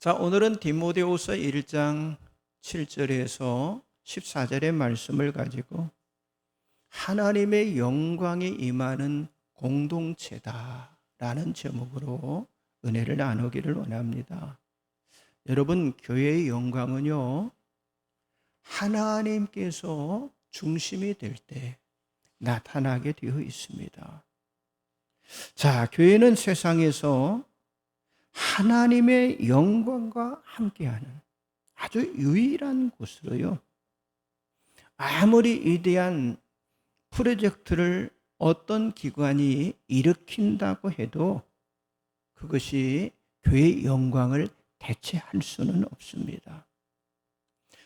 자, 오늘은 디모데후서 1장 7절에서 14절의 말씀을 가지고 하나님의 영광이 임하는 공동체다라는 제목으로 은혜를 나누기를 원합니다. 여러분, 교회의 영광은요, 하나님께서 중심이 될 때 나타나게 되어 있습니다. 자, 교회는 세상에서 하나님의 영광과 함께하는 아주 유일한 곳으로요, 아무리 위대한 프로젝트를 어떤 기관이 일으킨다고 해도 그것이 교회의 영광을 대체할 수는 없습니다.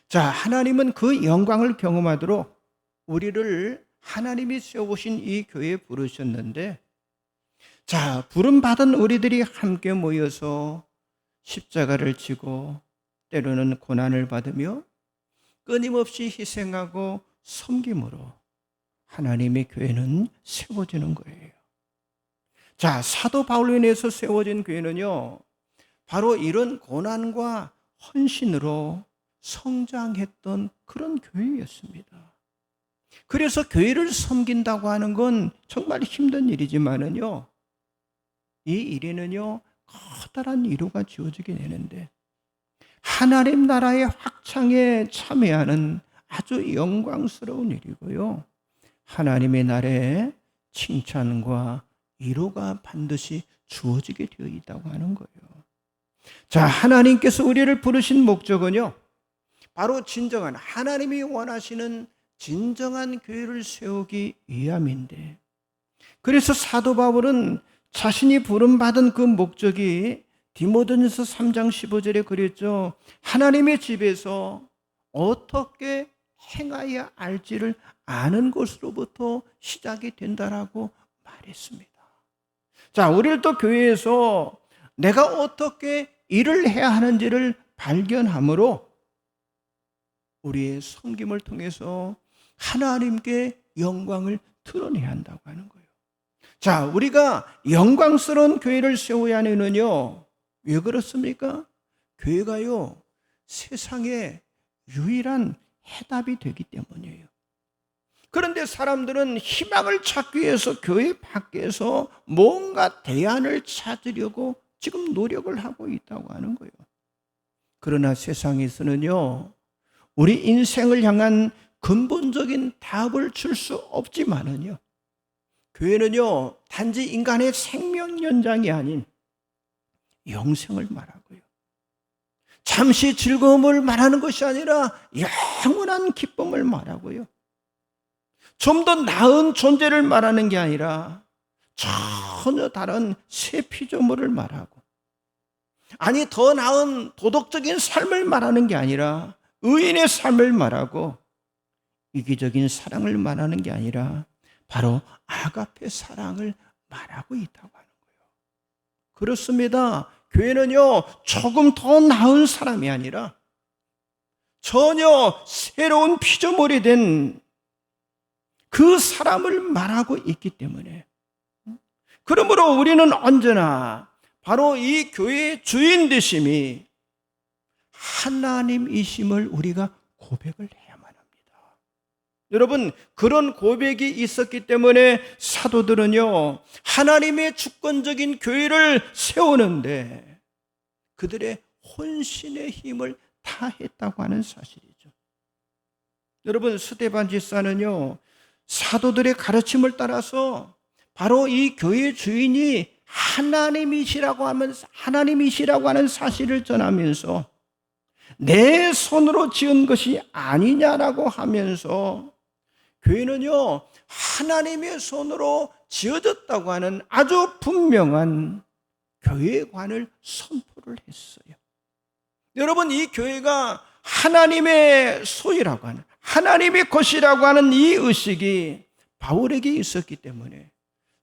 자, 하나님은 그 영광을 경험하도록 우리를 하나님이 세우신 이 교회에 부르셨는데, 자, 부름받은 우리들이 함께 모여서 십자가를 지고 때로는 고난을 받으며 끊임없이 희생하고 섬김으로 하나님의 교회는 세워지는 거예요. 자, 사도 바울로 인해서 세워진 교회는요, 바로 이런 고난과 헌신으로 성장했던 그런 교회였습니다. 그래서 교회를 섬긴다고 하는 건 정말 힘든 일이지만은요, 이 일에는요, 커다란 이루가 지어지게 되는데 하나님 나라의 확장에 참여하는 아주 영광스러운 일이고요, 하나님의 나라에 칭찬과 위로가 반드시 주어지게 되어 있다고 하는 거예요. 자, 하나님께서 우리를 부르신 목적은요, 바로 진정한 하나님이 원하시는 진정한 교회를 세우기 위함인데, 그래서 사도 바울은 자신이 부름받은 그 목적이 디모데전서 3장 15절에 그랬죠. 하나님의 집에서 어떻게 행하여야 할지를 아는 것으로부터 시작이 된다라고 말했습니다. 자, 우리를 또 교회에서 내가 어떻게 일을 해야 하는지를 발견함으로 우리의 섬김을 통해서 하나님께 영광을 드러내야 한다고 하는 거예요. 자, 우리가 영광스러운 교회를 세워야 하는요, 왜 그렇습니까? 교회가요, 세상의 유일한 해답이 되기 때문이에요. 그런데 사람들은 희망을 찾기 위해서 교회 밖에서 뭔가 대안을 찾으려고 지금 노력을 하고 있다고 하는 거예요. 그러나 세상에서는요, 우리 인생을 향한 근본적인 답을 줄 수 없지만은요, 교회는요, 단지 인간의 생명 연장이 아닌 영생을 말하고요, 잠시 즐거움을 말하는 것이 아니라 영원한 기쁨을 말하고요, 좀 더 나은 존재를 말하는 게 아니라 전혀 다른 새 피조물을 말하고, 아니 더 나은 도덕적인 삶을 말하는 게 아니라 의인의 삶을 말하고, 이기적인 사랑을 말하는 게 아니라 바로 아가페 사랑을 말하고 있다고 하는 거예요. 그렇습니다. 교회는요, 조금 더 나은 사람이 아니라 전혀 새로운 피조물이 된 그 사람을 말하고 있기 때문에, 그러므로 우리는 언제나 바로 이 교회의 주인 되심이 하나님이심을 우리가 고백을 해야만 합니다. 여러분, 그런 고백이 있었기 때문에 사도들은요, 하나님의 주권적인 교회를 세우는데 그들의 혼신의 힘을 다했다고 하는 사실이죠. 여러분, 스데반 집사는요, 사도들의 가르침을 따라서 바로 이 교회 주인이 하나님이시라고 하는 사실을 전하면서 내 손으로 지은 것이 아니냐라고 하면서 교회는요, 하나님의 손으로 지어졌다고 하는 아주 분명한 교회관을 선포를 했어요. 여러분, 이 교회가 하나님의 소유라고 하는, 하나님의 것이라고 하는 이 의식이 바울에게 있었기 때문에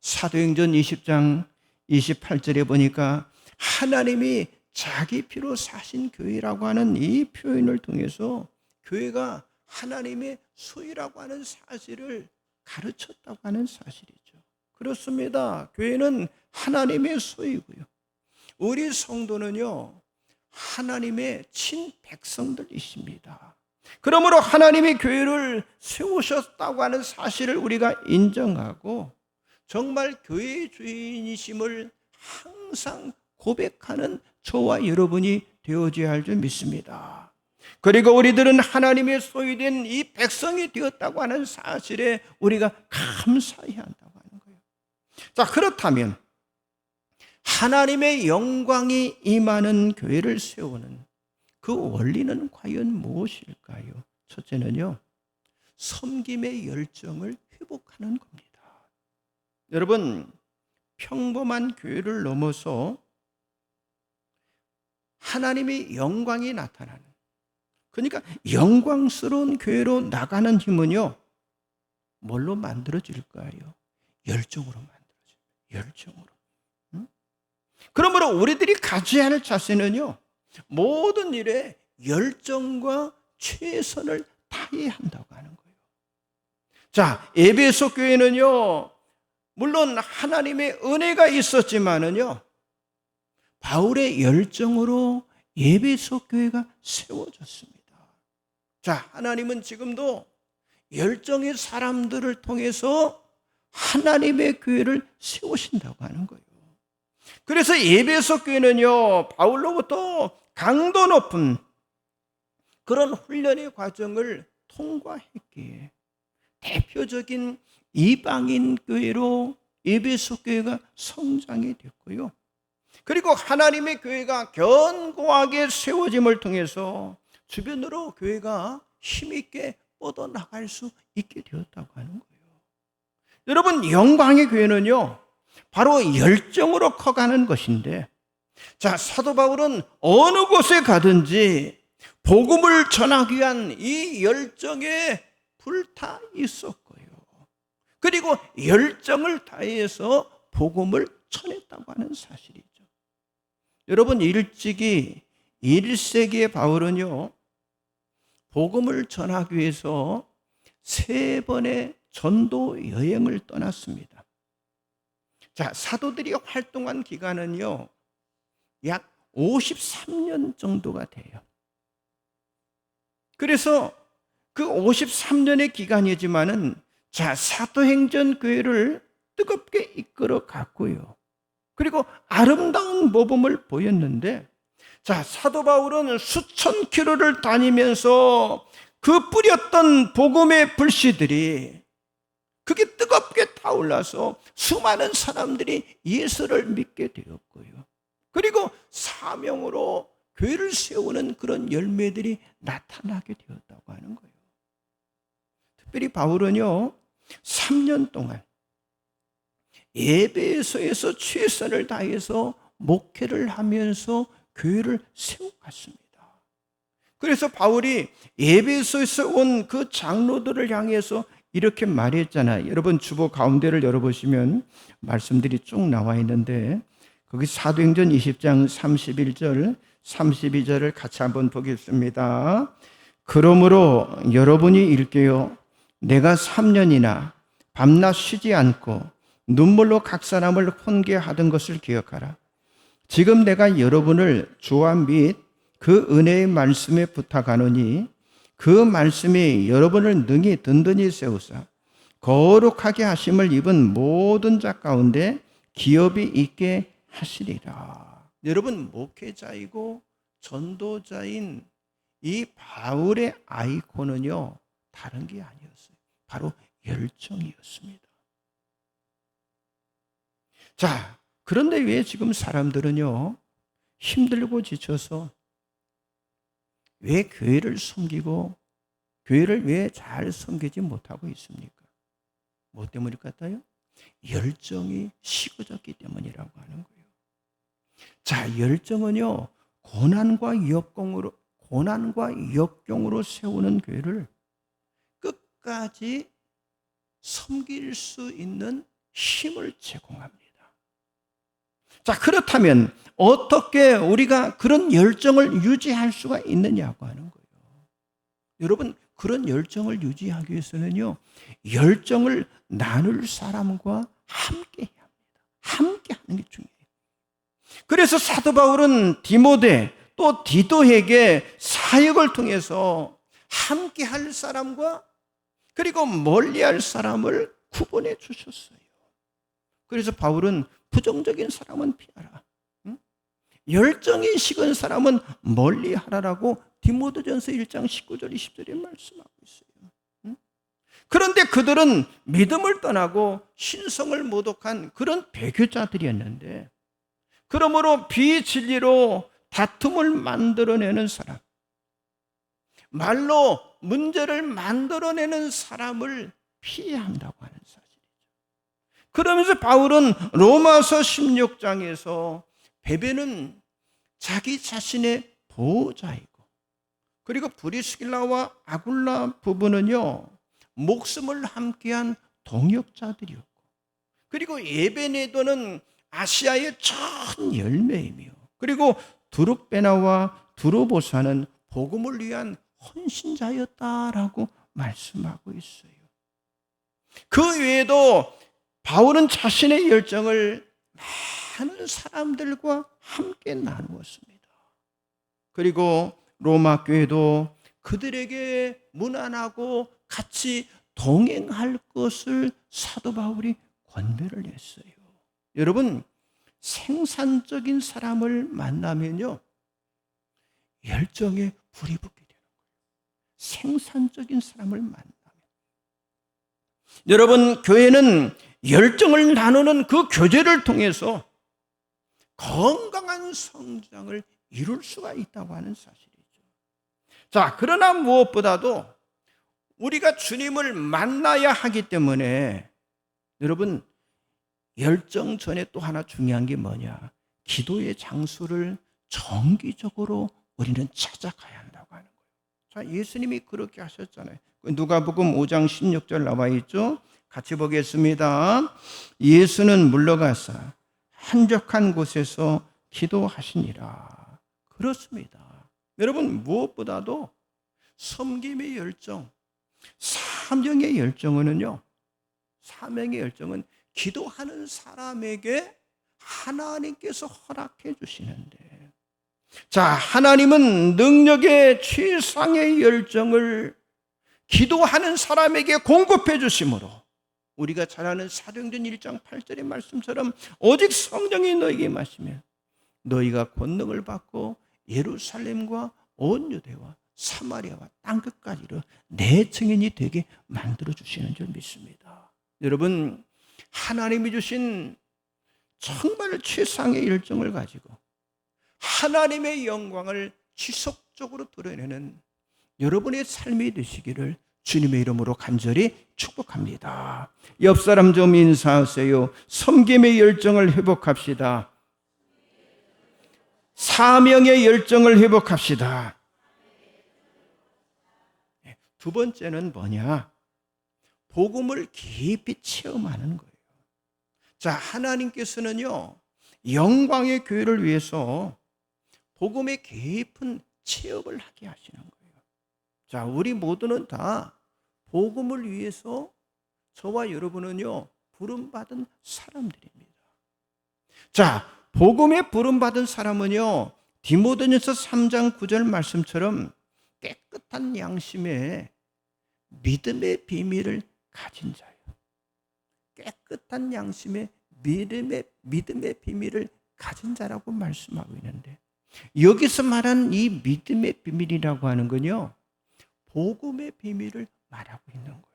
사도행전 20장 28절에 보니까 하나님이 자기 피로 사신 교회라고 하는 이 표현을 통해서 교회가 하나님의 소유라고 하는 사실을 가르쳤다고 하는 사실이죠. 그렇습니다. 교회는 하나님의 소유고요, 우리 성도는요, 하나님의 친백성들이십니다. 그러므로 하나님이 교회를 세우셨다고 하는 사실을 우리가 인정하고 정말 교회의 주인이심을 항상 고백하는 저와 여러분이 되어져야 할 줄 믿습니다. 그리고 우리들은 하나님의 소유된 이 백성이 되었다고 하는 사실에 우리가 감사해야 한다고 하는 거예요. 자, 그렇다면 하나님의 영광이 임하는 교회를 세우는 그 원리는 과연 무엇일까요? 첫째는요, 섬김의 열정을 회복하는 겁니다. 여러분, 평범한 교회를 넘어서 하나님의 영광이 나타나는, 그러니까 영광스러운 교회로 나가는 힘은요, 뭘로 만들어질까요? 열정으로 만들어져요. 열정으로. 그러므로 우리들이 가져야 할 자세는요, 모든 일에 열정과 최선을 다해야 한다고 하는 거예요. 자, 에베소 교회는요, 물론 하나님의 은혜가 있었지만은요, 바울의 열정으로 에베소 교회가 세워졌습니다. 자, 하나님은 지금도 열정의 사람들을 통해서 하나님의 교회를 세우신다고 하는 거예요. 그래서 에베소 교회는요, 바울로부터 강도 높은 그런 훈련의 과정을 통과했기에 대표적인 이방인 교회로 에베소 교회가 성장이 됐고요. 그리고 하나님의 교회가 견고하게 세워짐을 통해서 주변으로 교회가 힘있게 뻗어나갈 수 있게 되었다고 하는 거예요. 여러분, 영광의 교회는요, 바로 열정으로 커가는 것인데, 자, 사도 바울은 어느 곳에 가든지 복음을 전하기 위한 이 열정에 불타 있었고요. 그리고 열정을 다해서 복음을 전했다고 하는 사실이죠. 여러분, 일찍이 1세기의 바울은요, 복음을 전하기 위해서 3번의 전도 여행을 떠났습니다. 자, 사도들이 활동한 기간은요, 약 53년 정도가 돼요. 그래서 그 53년의 기간이지만은, 자, 사도행전 교회를 뜨겁게 이끌어 갔고요. 그리고 아름다운 모범을 보였는데, 자, 사도 바울은 수천 킬로를 다니면서 그 뿌렸던 복음의 불씨들이 그게 뜨겁게 타올라서 수많은 사람들이 예수를 믿게 되었고요. 그리고 사명으로 교회를 세우는 그런 열매들이 나타나게 되었다고 하는 거예요. 특별히 바울은요, 3년 동안 에베소에서 최선을 다해서 목회를 하면서 교회를 세워갔습니다. 그래서 바울이 에베소에서 온 그 장로들을 향해서 이렇게 말했잖아요. 여러분, 주보 가운데를 열어보시면 말씀들이 쭉 나와 있는데, 거기 사도행전 20장 31절, 32절을 같이 한번 보겠습니다. 그러므로 여러분이 읽게요. 내가 3년이나 밤낮 쉬지 않고 눈물로 각 사람을 훈계하던 것을 기억하라. 지금 내가 여러분을 주와 및 그 은혜의 말씀에 부탁하노니 그 말씀이 여러분을 능히 든든히 세우사 거룩하게 하심을 입은 모든 자 가운데 기업이 있게 하시리라. 여러분, 목회자이고 전도자인 이 바울의 아이콘은요, 다른 게 아니었어요. 바로 열정이었습니다. 자, 그런데 왜 지금 사람들은요, 힘들고 지쳐서 왜 교회를 섬기고 교회를 왜 잘 섬기지 못하고 있습니까? 뭐 때문일 것 같아요? 열정이 식어졌기 때문이라고 하는 거예요. 자, 열정은요, 고난과 역경으로 세우는 교회를 끝까지 섬길 수 있는 힘을 제공합니다. 자, 그렇다면 어떻게 우리가 그런 열정을 유지할 수가 있느냐고 하는 거예요. 여러분, 그런 열정을 유지하기 위해서는요, 열정을 나눌 사람과 함께 해야 합니다. 함께 하는 게 중요해요. 그래서 사도 바울은 디모데, 또 디도에게 사역을 통해서 함께 할 사람과 그리고 멀리 할 사람을 구분해 주셨어요. 그래서 바울은 부정적인 사람은 피하라, 열정이 식은 사람은 멀리 하라라고 디모데전서 1장 19절 20절에 말씀하고 있어요. 그런데 그들은 믿음을 떠나고 신성을 모독한 그런 배교자들이었는데, 그러므로 비진리로 다툼을 만들어내는 사람, 말로 문제를 만들어내는 사람을 피해야 한다고 하는 사실이죠. 그러면서 바울은 로마서 16장에서 베베는 자기 자신의 보호자이고, 그리고 브리스길라와 아굴라 부부는요 목숨을 함께한 동역자들이었고, 그리고 에베네도는 아시아의 첫 열매이며, 그리고 두룩베나와 두로보사는 복음을 위한 헌신자였다라고 말씀하고 있어요. 그 외에도 바울은 자신의 열정을 많은 사람들과 함께 나누었습니다. 그리고 로마 교회도 그들에게 문안하고 같이 동행할 것을 사도 바울이 권면을 했어요. 여러분, 생산적인 사람을 만나면요 열정에 불이 붙게 되는 거예요. 생산적인 사람을 만나면. 여러분, 교회는 열정을 나누는 그 교제를 통해서 건강한 성장을 이룰 수가 있다고 하는 사실이죠. 자, 그러나 무엇보다도 우리가 주님을 만나야 하기 때문에 여러분, 열정 전에 또 하나 중요한 게 뭐냐? 기도의 장소를 정기적으로 우리는 찾아가야 한다고 하는 거예요. 자, 예수님이 그렇게 하셨잖아요. 누가복음 5장 16절 나와 있죠? 같이 보겠습니다. 예수는 물러가사 한적한 곳에서 기도하시니라. 그렇습니다. 여러분, 무엇보다도 섬김의 열정, 사명의 열정은요, 사명의 열정은 기도하는 사람에게 하나님께서 허락해 주시는데, 자, 하나님은 능력의 최상의 열정을 기도하는 사람에게 공급해 주심으로, 우리가 잘 아는 사도행전 1장 8절의 말씀처럼 오직 성령이 너에게 임하시면 너희가 권능을 받고 예루살렘과 온 유대와 사마리아와 땅끝까지로 내 증인이 되게 만들어 주시는 줄 믿습니다. 여러분, 하나님이 주신 정말 최상의 열정을 가지고 하나님의 영광을 지속적으로 드러내는 여러분의 삶이 되시기를 주님의 이름으로 간절히 축복합니다. 옆 사람 좀 인사하세요. 섬김의 열정을 회복합시다. 사명의 열정을 회복합시다. 두 번째는 뭐냐? 복음을 깊이 체험하는 거예요. 자, 하나님께서는요 영광의 교회를 위해서 복음의 깊은 체험을 하게 하시는 거예요. 자, 우리 모두는 다 복음을 위해서 저와 여러분은요 부름받은 사람들입니다. 자, 복음에 부름받은 사람은요 디모데전서 3장 9절 말씀처럼 깨끗한 양심에 믿음의 비밀을 가진 자예요. 깨끗한 양심에 믿음의 비밀을 가진 자라고 말씀하고 있는데, 여기서 말하는 이 믿음의 비밀이라고 하는 건요 복음의 비밀을 말하고 있는 거예요.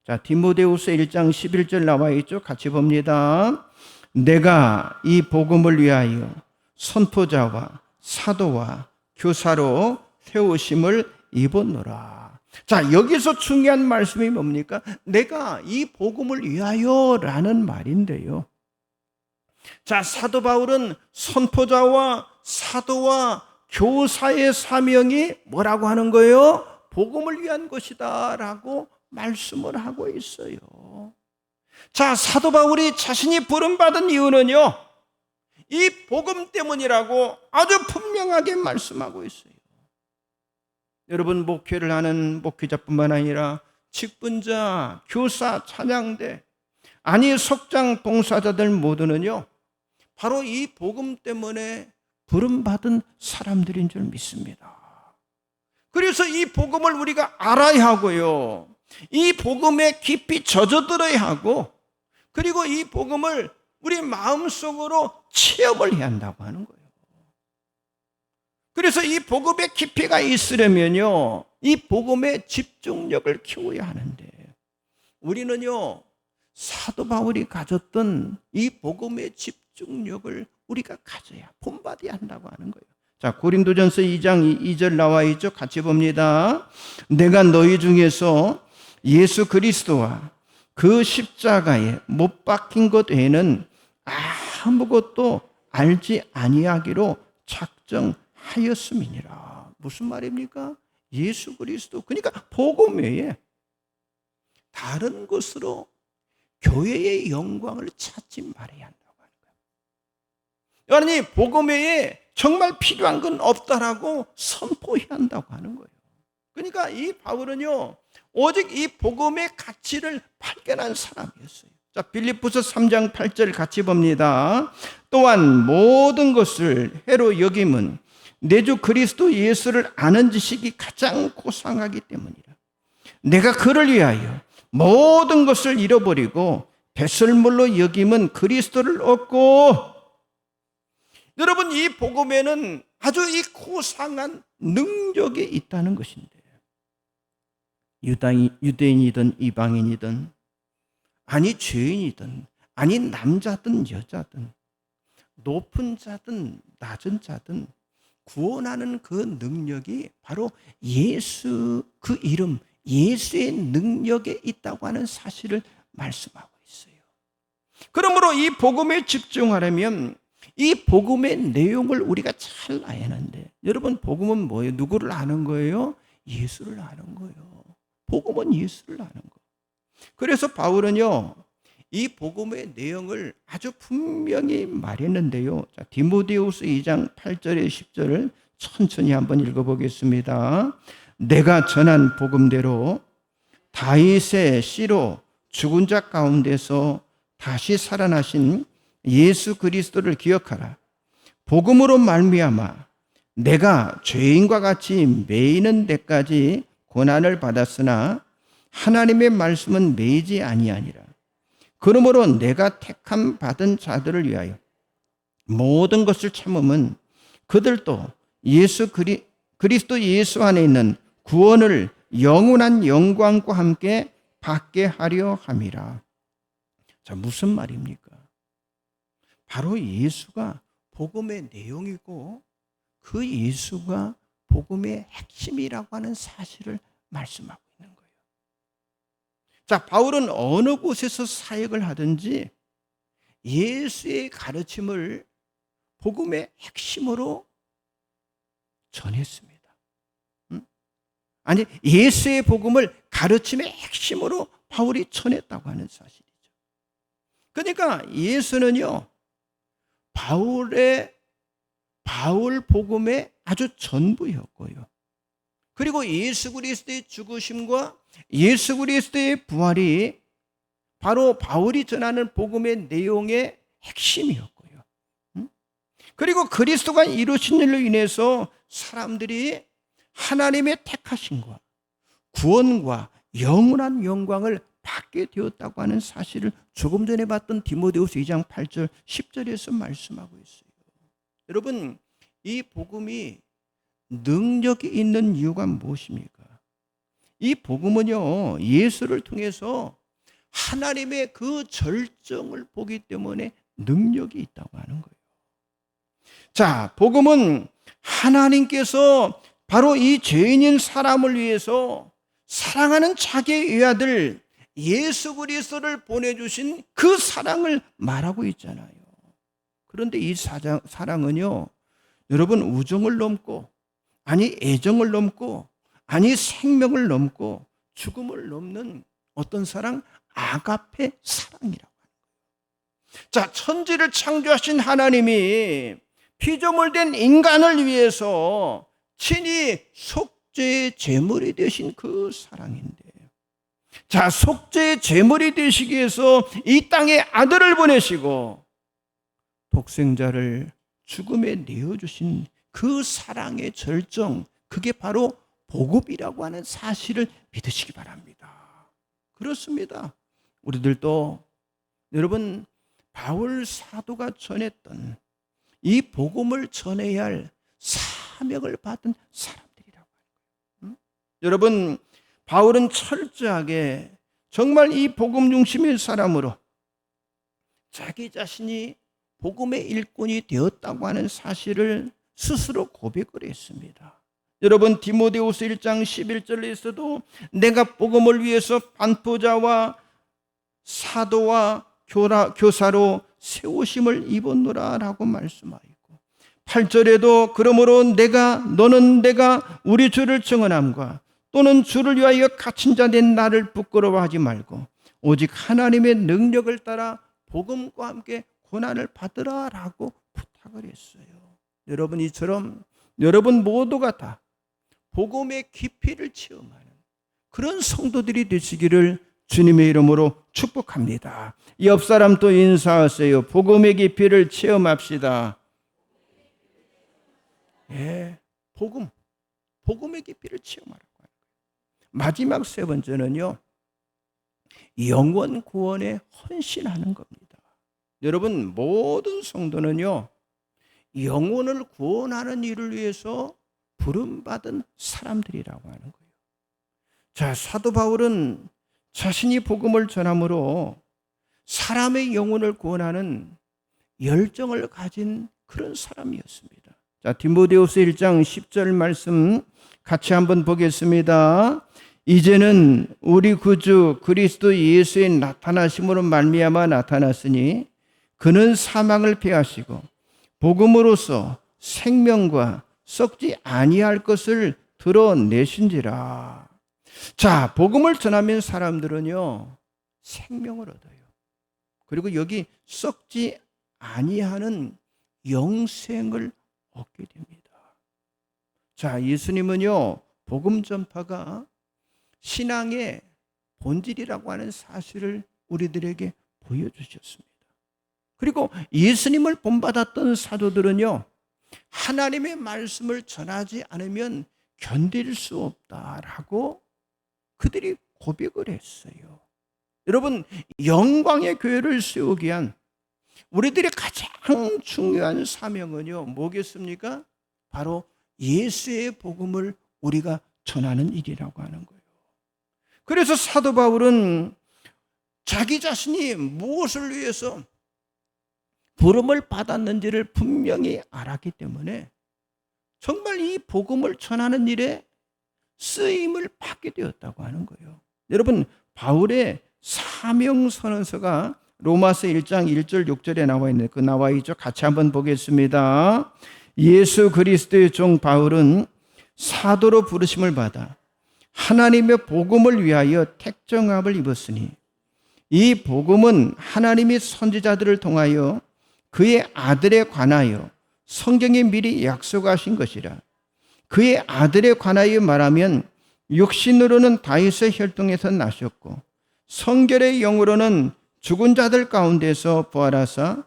자, 디모데후서 1장 11절 나와 있죠? 같이 봅니다. 내가 이 복음을 위하여 선포자와 사도와 교사로 세우심을 입었노라. 자, 여기서 중요한 말씀이 뭡니까? 내가 이 복음을 위하여 라는 말인데요. 자, 사도 바울은 선포자와 사도와 교사의 사명이 뭐라고 하는 거예요? 복음을 위한 것이다 라고 말씀을 하고 있어요. 자, 사도 바울이 자신이 부름받은 이유는요 이 복음 때문이라고 아주 분명하게 말씀하고 있어요. 여러분, 목회를 하는 목회자뿐만 아니라 직분자, 교사, 찬양대, 아니 석장 봉사자들 모두는요 바로 이 복음 때문에 부름받은 사람들인 줄 믿습니다. 그래서 이 복음을 우리가 알아야 하고요. 이 복음에 깊이 젖어들어야 하고, 그리고 이 복음을 우리 마음속으로 체험을 해야 한다고 하는 거예요. 그래서 이 복음의 깊이가 있으려면요, 이 복음의 집중력을 키워야 하는데, 우리는요, 사도 바울이 가졌던 이 복음의 집중력을 우리가 가져야, 본받아야 한다고 하는 거예요. 자, 고린도전서 2장 2절 나와 있죠. 같이 봅니다. 내가 너희 중에서 예수 그리스도와 그 십자가에 못 박힌 것 외에는 아무것도 알지 아니하기로 작정하였음이니라. 무슨 말입니까? 예수 그리스도, 그러니까 복음 외에 다른 것으로 교회의 영광을 찾지 말아야 한다고 하는 거예요. 여러분이 복음 외에 정말 필요한 건 없다라고 선포해야 한다고 하는 거예요. 그러니까 이 바울은요, 오직 이 복음의 가치를 발견한 사람이었어요. 자, 빌립보서 3장 8절 같이 봅니다. 또한 모든 것을 해로 여김은 내 주 그리스도 예수를 아는 지식이 가장 고상하기 때문이라. 내가 그를 위하여 모든 것을 잃어버리고 배설물로 여김은 그리스도를 얻고. 여러분, 이 복음에는 아주 이 고상한 능력이 있다는 것인데, 유대인이든 이방인이든, 아니 죄인이든, 아니 남자든 여자든, 높은 자든 낮은 자든 구원하는 그 능력이 바로 예수, 그 이름 예수의 능력에 있다고 하는 사실을 말씀하고 있어요. 그러므로 이 복음에 집중하려면 이 복음의 내용을 우리가 잘 알아야 하는데, 여러분, 복음은 뭐예요? 누구를 아는 거예요? 예수를 아는 거예요. 복음은 예수를 아는 거. 그래서 바울은요, 이 복음의 내용을 아주 분명히 말했는데요. 자, 디모데후서 2장 8절에 10절을 천천히 한번 읽어보겠습니다. 내가 전한 복음대로 다윗의 씨로 죽은 자 가운데서 다시 살아나신 예수 그리스도를 기억하라. 복음으로 말미암아 내가 죄인과 같이 매이는 데까지 고난을 받았으나 하나님의 말씀은 매이지 아니하니라. 그러므로 내가 택함 받은 자들을 위하여 모든 것을 참음은 그들도 그리스도 예수 안에 있는 구원을 영원한 영광과 함께 받게 하려 함이라. 자, 무슨 말입니까? 바로 예수가 복음의 내용이고 그 예수가 복음의 핵심이라고 하는 사실을 말씀하고 있는 거예요. 자, 바울은 어느 곳에서 사역을 하든지 예수의 가르침을 복음의 핵심으로 전했습니다. 아니, 예수의 복음을 가르침의 핵심으로 바울이 전했다고 하는 사실이죠. 그러니까 예수는요, 바울 복음의 아주 전부였고요. 그리고 예수 그리스도의 죽으심과 예수 그리스도의 부활이 바로 바울이 전하는 복음의 내용의 핵심이었고요. 그리고 그리스도가 이루신 일로 인해서 사람들이 하나님의 택하심과 구원과 영원한 영광을 받게 되었다고 하는 사실을 조금 전에 봤던 디모데후서 2장 8절 10절에서 말씀하고 있어요. 여러분, 이 복음이 능력이 있는 이유가 무엇입니까? 이 복음은요, 예수를 통해서 하나님의 그 절정을 보기 때문에 능력이 있다고 하는 거예요. 자, 복음은 하나님께서 바로 이 죄인인 사람을 위해서 사랑하는 자기의 외아들 예수 그리스도를 보내주신 그 사랑을 말하고 있잖아요. 그런데 이 사랑은요, 여러분, 우정을 넘고, 아니 애정을 넘고, 아니 생명을 넘고 죽음을 넘는 어떤 사랑? 아가페 사랑이라고 하는 거예요. 자, 천지를 창조하신 하나님이 피조물된 인간을 위해서 친히 속죄의 제물이 되신 그 사랑인데, 자, 속죄의 제물이 되시기 위해서 이 땅에 아들을 보내시고 독생자를 죽음에 내어주신 그 사랑의 절정, 그게 바로 복음이라고 하는 사실을 믿으시기 바랍니다. 그렇습니다. 우리들도 여러분 바울 사도가 전했던 이 복음을 전해야 할 사명을 받은 사람들이라고 하는 거예요. 여러분 바울은 철저하게 정말 이 복음 중심의 사람으로 자기 자신이 복음의 일꾼이 되었다고 하는 사실을 스스로 고백을 했습니다. 여러분 디모데후서 1장 11절에서도 내가 복음을 위해서 반포자와 사도와 교사로 세우심을 입었노라 라고 말씀하였고 8절에도 그러므로 너는 내가 우리 주를 증언함과 또는 주를 위하여 갇힌 자 된 나를 부끄러워하지 말고 오직 하나님의 능력을 따라 복음과 함께 고난을 받으라 라고 부탁을 했어요. 여러분 이처럼 여러분 모두가 다 복음의 깊이를 체험하는 그런 성도들이 되시기를 주님의 이름으로 축복합니다. 옆 사람 또 인사하세요. 복음의 깊이를 체험합시다. 예, 복음의 깊이를 체험하라고 하는 거예요. 마지막 세 번째는요, 영원 구원에 헌신하는 겁니다. 여러분 모든 성도는요, 영혼을 구원하는 일을 위해서 부름받은 사람들이라고 하는 거예요. 자, 사도 바울은 자신이 복음을 전함으로 사람의 영혼을 구원하는 열정을 가진 그런 사람이었습니다. 자, 디모데후서 1장 10절 말씀 같이 한번 보겠습니다. 이제는 우리 구주 그리스도 예수의 나타나심으로 말미암아 나타났으니 그는 사망을 패하시고 복음으로써 생명과 썩지 아니할 것을 드러내신지라. 자, 복음을 전하면 사람들은요 생명을 얻어요. 그리고 여기 썩지 아니하는 영생을 얻게 됩니다. 자, 예수님은요 복음 전파가 신앙의 본질이라고 하는 사실을 우리들에게 보여주셨습니다. 그리고 예수님을 본받았던 사도들은요 하나님의 말씀을 전하지 않으면 견딜 수 없다라고 그들이 고백을 했어요. 여러분 영광의 교회를 세우기 위한 우리들의 가장 중요한 사명은요 뭐겠습니까? 바로 예수의 복음을 우리가 전하는 일이라고 하는 거예요. 그래서 사도 바울은 자기 자신이 무엇을 위해서 부름을 받았는지를 분명히 알았기 때문에 정말 이 복음을 전하는 일에 쓰임을 받게 되었다고 하는 거예요. 여러분 바울의 사명선언서가 로마서 1장 1절 6절에 나와 있는 나와 있죠. 같이 한번 보겠습니다. 예수 그리스도의 종 바울은 사도로 부르심을 받아 하나님의 복음을 위하여 택정함을 입었으니 이 복음은 하나님이 선지자들을 통하여 그의 아들에 관하여 성경에 미리 약속하신 것이라. 그의 아들에 관하여 말하면 육신으로는 다윗의 혈통에서 나셨고 성결의 영으로는 죽은 자들 가운데서 부활하사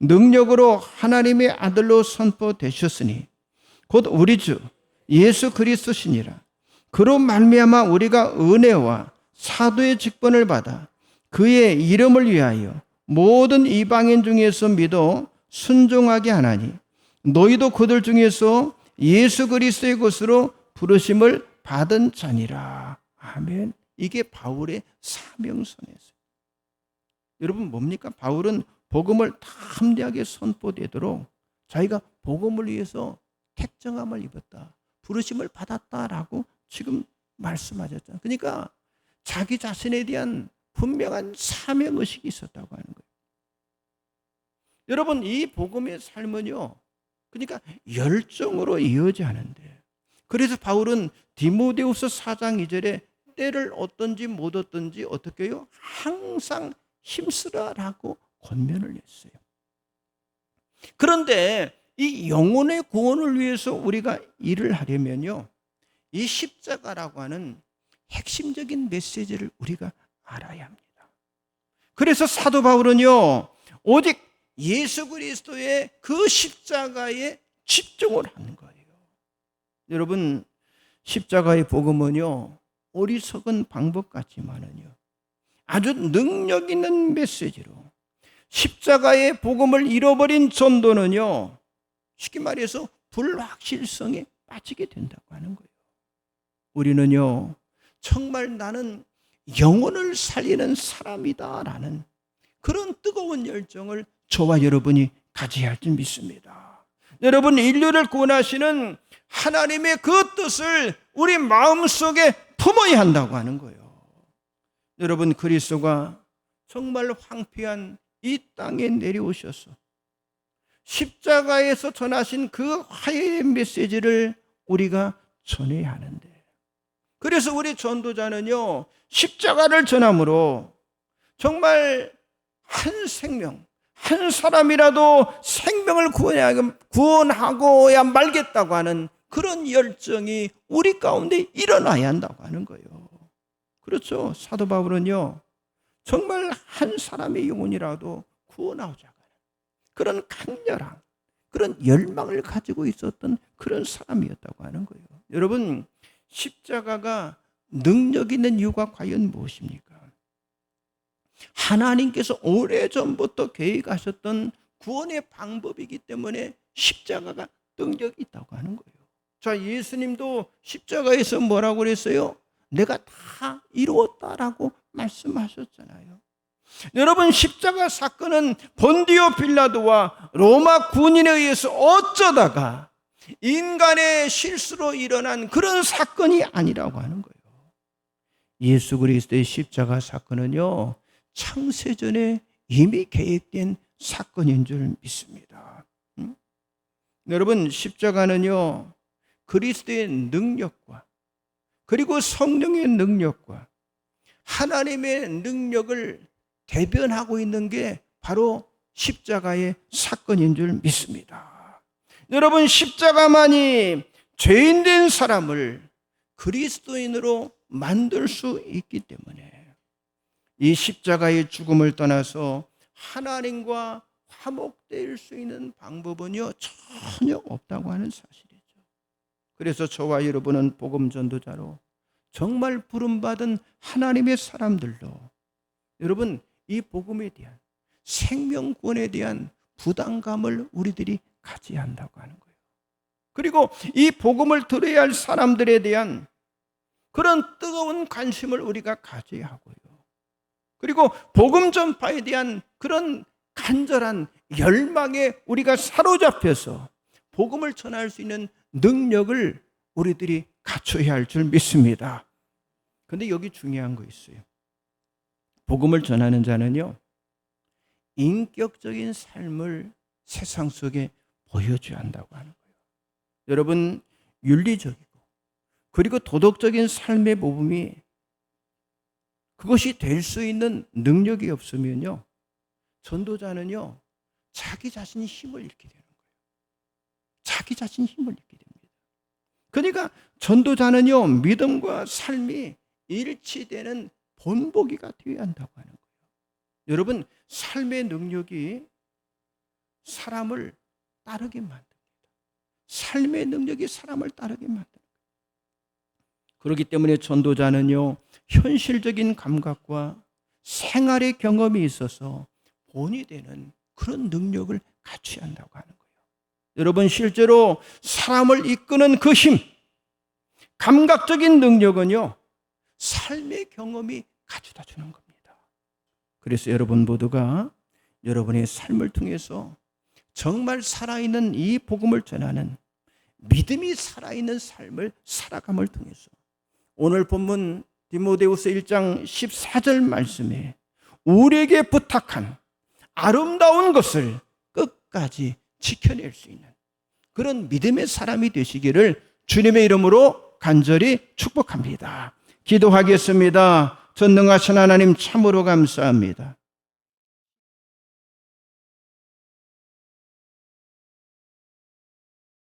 능력으로 하나님의 아들로 선포되셨으니 곧 우리 주 예수 그리스도시니라. 그로 말미암아 우리가 은혜와 사도의 직분을 받아 그의 이름을 위하여 모든 이방인 중에서 믿어 순종하게 하나니 너희도 그들 중에서 예수 그리스도의 것으로 부르심을 받은 자니라. 아멘. 이게 바울의 사명선에서. 여러분 뭡니까? 바울은 복음을 담대하게 선포되도록 자기가 복음을 위해서 택정함을 입었다, 부르심을 받았다라고 지금 말씀하셨잖아요. 그러니까 자기 자신에 대한 분명한 사명의식이 있었다고 하는 거예요. 여러분 이 복음의 삶은요 그러니까 열정으로 이어져야 하는데, 그래서 바울은 디모데후서 4장 2절에 때를 얻든지 못 얻든지 어떻게 해요? 항상 힘쓰라라고 권면을 했어요. 그런데 이 영혼의 구원을 위해서 우리가 일을 하려면요 이 십자가라고 하는 핵심적인 메시지를 우리가 알아야 합니다. 그래서 사도 바울은요 오직 예수 그리스도의 그 십자가에 집중을 하는 거예요. 여러분, 십자가의 복음은요, 어리석은 방법 같지만은요, 아주 능력 있는 메시지로 십자가의 복음을 잃어버린 전도는요, 쉽게 말해서 불확실성에 빠지게 된다고 하는 거예요. 우리는요, 정말 나는 영혼을 살리는 사람이다라는 그런 뜨거운 열정을 저와 여러분이 가져야 할 줄 믿습니다. 여러분, 인류를 구원하시는 하나님의 그 뜻을 우리 마음속에 품어야 한다고 하는 거예요. 여러분, 그리스도가 정말 황폐한 이 땅에 내려오셔서 십자가에서 전하신 그 화해의 메시지를 우리가 전해야 하는데, 그래서 우리 전도자는요, 십자가를 전함으로 정말 한 생명, 한 사람이라도 생명을 구원하고야 말겠다고 하는 그런 열정이 우리 가운데 일어나야 한다고 하는 거예요. 그렇죠. 사도 바울은요, 정말 한 사람의 영혼이라도 구원하고자 하는 그런 강렬한 그런 열망을 가지고 있었던 그런 사람이었다고 하는 거예요. 여러분, 십자가가 능력 있는 이유가 과연 무엇입니까? 하나님께서 오래전부터 계획하셨던 구원의 방법이기 때문에 십자가가 능력이 있다고 하는 거예요. 자, 예수님도 십자가에서 뭐라고 그랬어요? 내가 다 이루었다라고 말씀하셨잖아요. 여러분, 십자가 사건은 본디오 빌라도와 로마 군인에 의해서 어쩌다가 인간의 실수로 일어난 그런 사건이 아니라고 하는 거예요. 예수 그리스도의 십자가 사건은요, 창세전에 이미 계획된 사건인 줄 믿습니다. 여러분, 십자가는요, 그리스도의 능력과 그리고 성령의 능력과 하나님의 능력을 대변하고 있는 게 바로 십자가의 사건인 줄 믿습니다. 여러분, 십자가만이 죄인된 사람을 그리스도인으로 만들 수 있기 때문에 이 십자가의 죽음을 떠나서 하나님과 화목될 수 있는 방법은요, 전혀 없다고 하는 사실이죠. 그래서 저와 여러분은 복음 전도자로 정말 부름받은 하나님의 사람들로, 여러분, 이 복음에 대한 생명권에 대한 부담감을 우리들이 가져야 한다고 하는 거예요. 그리고 이 복음을 들어야 할 사람들에 대한 그런 뜨거운 관심을 우리가 가져야 하고요. 그리고 복음 전파에 대한 그런 간절한 열망에 우리가 사로잡혀서 복음을 전할 수 있는 능력을 우리들이 갖춰야 할 줄 믿습니다. 그런데 여기 중요한 거 있어요. 복음을 전하는 자는요, 인격적인 삶을 세상 속에 보여줘야 한다고 하는 거예요. 여러분, 윤리적이고 그리고 도덕적인 삶의 모범이 그것이 될 수 있는 능력이 없으면요, 전도자는요, 자기 자신이 힘을 잃게 되는 거예요. 자기 자신이 힘을 잃게 됩니다. 그러니까 전도자는요, 믿음과 삶이 일치되는 본보기가 되어야 한다고 하는 거예요. 여러분, 삶의 능력이 사람을 따르게 만듭니다. 삶의 능력이 사람을 따르게 만듭니다. 그렇기 때문에 전도자는요, 현실적인 감각과 생활의 경험이 있어서 본이 되는 그런 능력을 갖춰야 한다고 하는 거예요. 여러분, 실제로 사람을 이끄는 그 힘, 감각적인 능력은요, 삶의 경험이 가져다 주는 겁니다. 그래서 여러분 모두가 여러분의 삶을 통해서 정말 살아있는 이 복음을 전하는 믿음이 살아있는 삶을 살아감을 통해서 오늘 본문 디모데후서 1장 14절 말씀에 우리에게 부탁한 아름다운 것을 끝까지 지켜낼 수 있는 그런 믿음의 사람이 되시기를 주님의 이름으로 간절히 축복합니다. 기도하겠습니다. 전능하신 하나님, 참으로 감사합니다.